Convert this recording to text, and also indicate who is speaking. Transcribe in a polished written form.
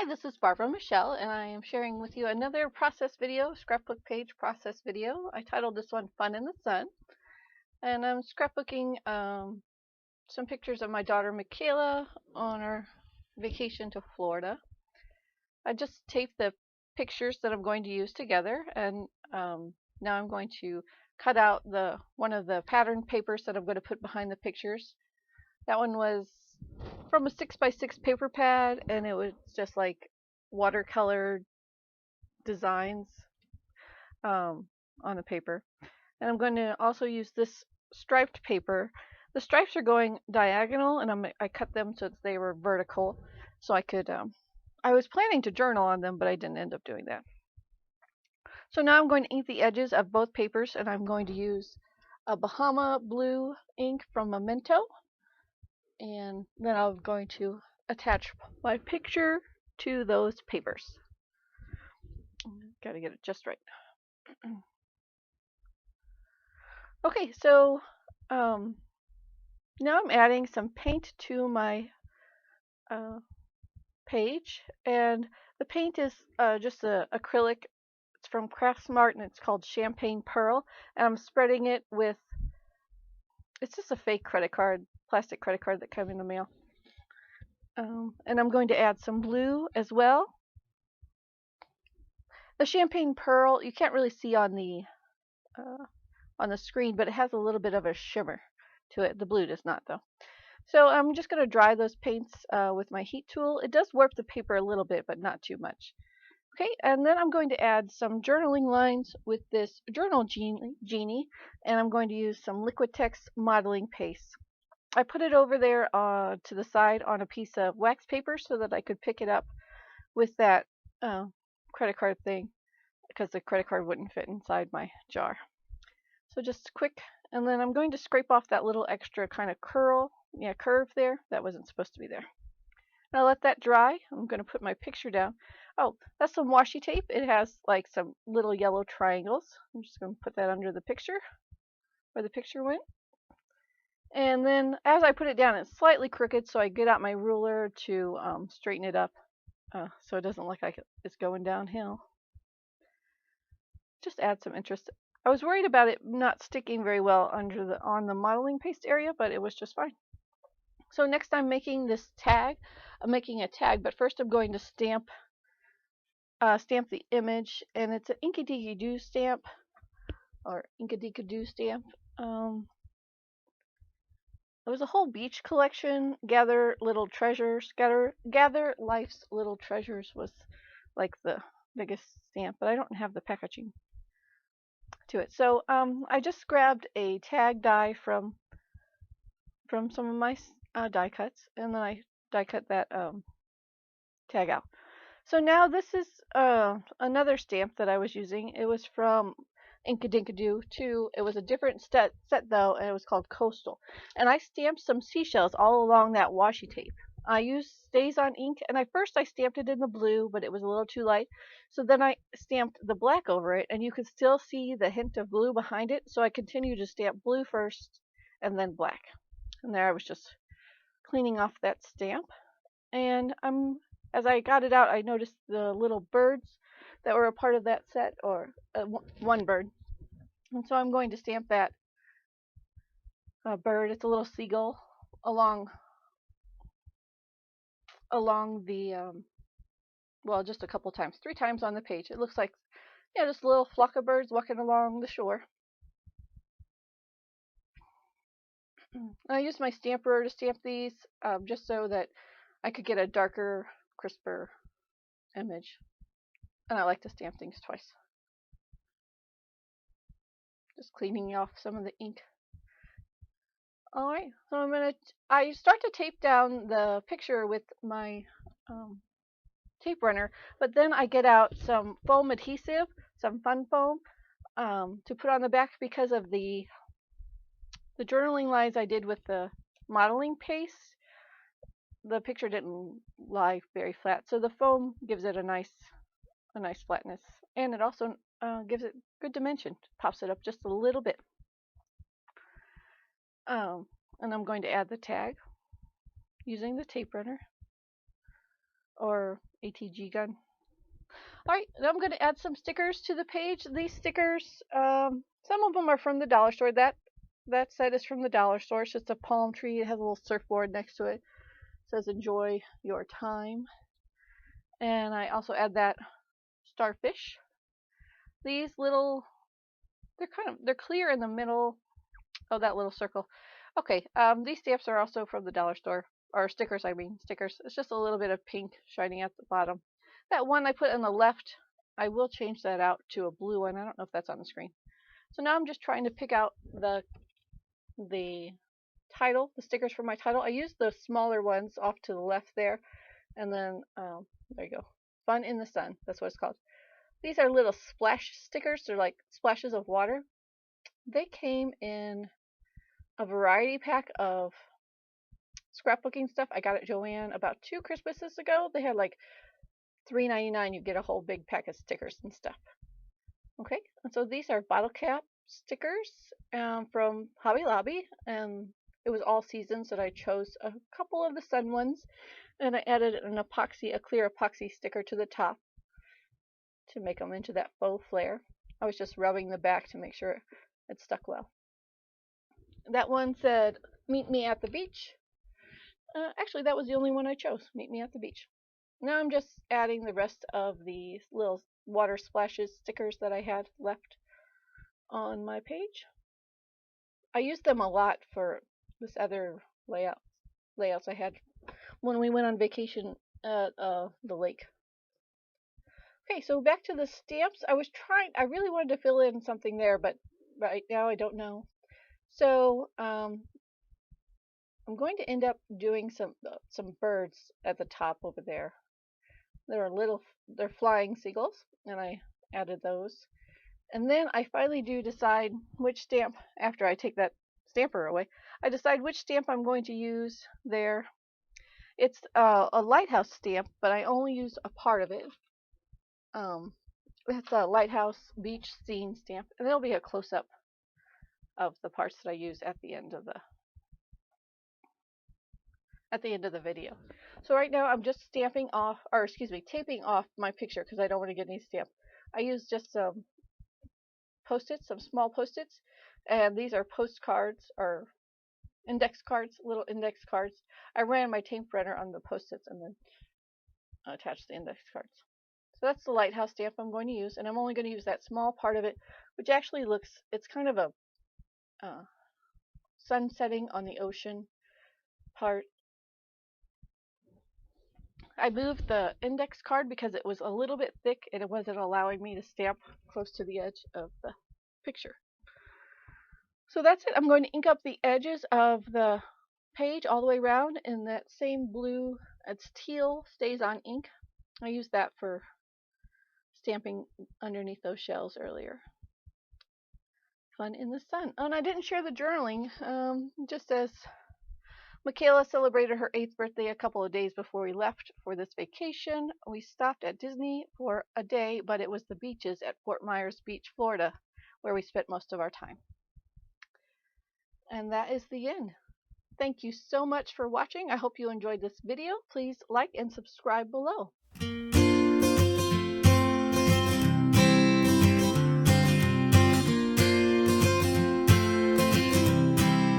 Speaker 1: Hi, this is BarbaraMichelle, and I am sharing with you another process video, scrapbook page process video. I titled this one Fun in the Sun, and I'm scrapbooking some pictures of my daughter Michaela on her vacation to Florida. I just taped the pictures that I'm going to use together, and now I'm going to cut out one of the pattern papers that I'm going to put behind the pictures. That one was from a 6x6 paper pad, and it was just like watercolor designs on the paper. And I'm going to also use this striped paper. The stripes are going diagonal, and I cut them so they were vertical, so I could. I was planning to journal on them, but I didn't end up doing that. So now I'm going to ink the edges of both papers, and I'm going to use a Bahama blue ink from Memento, and then I'm going to attach my picture to those papers. Got to get it just right. Okay, so now I'm adding some paint to my page, and the paint is just acrylic. It's from Craftsmart, and it's called Champagne Pearl, and I'm spreading it with, it's just a fake credit card, plastic credit card that came in the mail. And I'm going to add some blue as well. The Champagne Pearl, you can't really see on the screen, but it has a little bit of a shimmer to it. The blue does not, though. So I'm just going to dry those paints with my heat tool. It does warp the paper a little bit, but not too much. Okay, and then I'm going to add some journaling lines with this Journal Genie, and I'm going to use some Liquitex modeling paste. I put it over there to the side on a piece of wax paper so that I could pick it up with that credit card thing, because the credit card wouldn't fit inside my jar. So just quick, and then I'm going to scrape off that little extra kind of curve there. That wasn't supposed to be there. Now let that dry. I'm going to put my picture down. Oh, that's some washi tape. It has like some little yellow triangles. I'm just going to put that under the picture, where the picture went. And then as I put it down, it's slightly crooked, so I get out my ruler to straighten it up so it doesn't look like it's going downhill. Just add some interest. I was worried about it not sticking very well on the modeling paste area, but it was just fine. So next I'm making this tag. I'm making a tag, but first I'm going to stamp the image, and it's an Inky-Dinky-Doo stamp, or Inka-Dinka-Doo stamp. It was a whole beach collection. Gather Little Treasures. Gather Life's Little Treasures was like the biggest stamp, but I don't have the packaging to it. So I just grabbed a tag die from some of my die cuts, and then I die cut that tag out. So now this is another stamp that I was using. It was from Inka-Dinka-Doo too. It was a different set though, and it was called Coastal. And I stamped some seashells all along that washi tape. I used StazOn ink, and I stamped it in the blue, but it was a little too light. So then I stamped the black over it, and you could still see the hint of blue behind it. So I continued to stamp blue first, and then black. And there I was just cleaning off that stamp. And as I got it out, I noticed the little birds that were a part of that set, or one bird. And so I'm going to stamp that bird. It's a little seagull along the, well, just a couple times, 3 times on the page. It looks like, just a little flock of birds walking along the shore. I used my stamper to stamp these just so that I could get a darker, crisper image. And I like to stamp things twice. Just cleaning off some of the ink. Alright, so I start to tape down the picture with my tape runner, but then I get out some foam adhesive, some fun foam, to put on the back because of the journaling lines I did with the modeling paste. The picture didn't lie very flat, so the foam gives it a nice flatness, and it also gives it good dimension. Pops it up just a little bit. And I'm going to add the tag using the tape runner. or ATG gun. Alright, now I'm going to add some stickers to the page. These stickers, some of them are from the dollar store. That set is from the dollar store. It's just a palm tree. It has a little surfboard next to it. It says enjoy your time. And I also add that starfish. These little, they're clear in the middle. Oh, that little circle. Okay, these stamps are also from the dollar store. Or stickers, I mean, stickers. It's just a little bit of pink shining at the bottom. That one I put on the left, I will change that out to a blue one. I don't know if that's on the screen. So now I'm just trying to pick out the title, the stickers for my title. I used the smaller ones off to the left there. And then, there you go. Fun in the Sun. That's what it's called. These are little splash stickers. They're like splashes of water. They came in a variety pack of scrapbooking stuff. I got at Joann about 2 Christmases ago. They had like $3.99. You get a whole big pack of stickers and stuff. Okay, and so these are bottle cap stickers from Hobby Lobby, and it was all seasons that I chose a couple of the sun ones, and I added a clear epoxy sticker to the top to make them into that faux flare. I was just rubbing the back to make sure it stuck well. That one said, meet me at the beach. Actually, that was the only one I chose, meet me at the beach. Now I'm just adding the rest of these little water splashes stickers that I had left on my page. I used them a lot for this other layouts I had when we went on vacation at the lake. Okay, so back to the stamps. I really wanted to fill in something there, but right now I don't know. So I'm going to end up doing some birds at the top over there. They're flying seagulls, and I added those. And then I finally do decide which stamp, after I take that stamper away, I decide which stamp I'm going to use there. It's a lighthouse stamp, but I only use a part of it. It's a lighthouse beach scene stamp, and there'll be a close-up of the parts that I use at the end of the video. So right now I'm just taping off my picture because I don't want to get any stamp. I use just some Post-its, some small Post-its, and these are postcards or index cards, little index cards. I ran my tape runner on the Post-its and then attached the index cards. So that's the lighthouse stamp I'm going to use, and I'm only going to use that small part of it, which actually it's kind of a sun setting on the ocean part. I moved the index card because it was a little bit thick and it wasn't allowing me to stamp close to the edge of the picture. So that's it. I'm going to ink up the edges of the page all the way around in that same blue. It's teal, stays on ink. I used that for stamping underneath those shells earlier. Fun in the Sun. Oh, and I didn't share the journaling. Just as Michaela celebrated her 8th birthday a couple of days before we left for this vacation. We stopped at Disney for a day, but it was the beaches at Fort Myers Beach, Florida, where we spent most of our time. And that is the end. Thank you so much for watching. I hope you enjoyed this video. Please like and subscribe below.